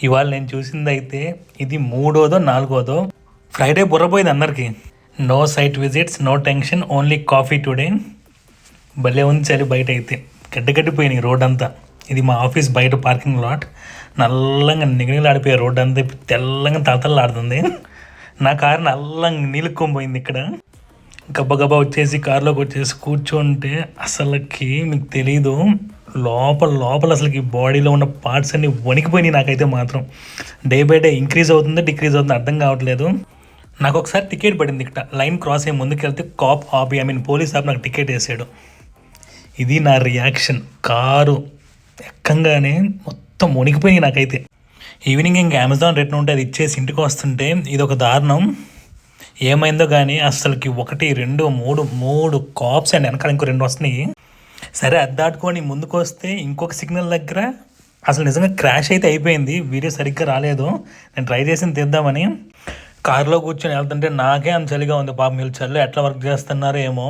ఇవాళ నేను చూసింది అయితే ఇది మూడోదో నాలుగోదో. ఫ్రైడే బుర్రపోయింది అందరికీ. No site visits, no tension, only coffee today. భలే ఉంది చలి బయట అయితే. గడ్డగడ్డిపోయినాయి రోడ్ అంతా. ఇది మా ఆఫీస్ బయట పార్కింగ్ లాట్. నల్లంగా నిగనిగలాడిపోయే రోడ్ అంతా ఇప్పుడు తెల్లంగా తలతల్లాడుతుంది. నా కారు నల్లంగా నీలుక్కొనిపోయింది ఇక్కడ. గబ్బగబ్బా వచ్చేసి కారులోకి వచ్చేసి కూర్చుంటే అసలుకి మీకు తెలీదు, లోపల లోపల అసలుకి బాడీలో ఉన్న పార్ట్స్ అన్నీ వణికిపోయినాయి. నాకైతే మాత్రం డే బై డే ఇంక్రీజ్ అవుతుందో డిక్రీజ్ అవుతుందో అర్థం కావట్లేదు. నాకు ఒకసారి టికెట్ పడింది ఇక్కడ. లైన్ క్రాస్ అయ్యి ముందుకెళ్తే కాప్ పోలీస్ ఆప్ నాకు టికెట్ వేసాడు. ఇది నా రియాక్షన్. కారు ఎక్కంగానే మొత్తం వణికిపోయినాయి నాకైతే. ఈవినింగ్ ఇంకా అమెజాన్ రిటర్న్ ఉంటే అది ఇచ్చేసి ఇంటికి వస్తుంటే ఇది ఒక దారుణం. ఏమైందో కానీ అసలుకి 1 2 3 కాప్స్ అండి. వెనకాల ఇంకో 2 వస్తున్నాయి. సరే అది దాటుకొని ముందుకు వస్తే ఇంకొక సిగ్నల్ దగ్గర అసలు నిజంగా క్రాష్ అయితే అయిపోయింది. వీడియో సరిగ్గా రాలేదు. నేను ట్రై చేసి తీద్దామని కారులో కూర్చొని వెళ్తుంటే నాకే అంత చలిగా ఉంది. పాపం వీళ్ళు చలిలో ఎట్లా వర్క్ చేస్తున్నారో ఏమో.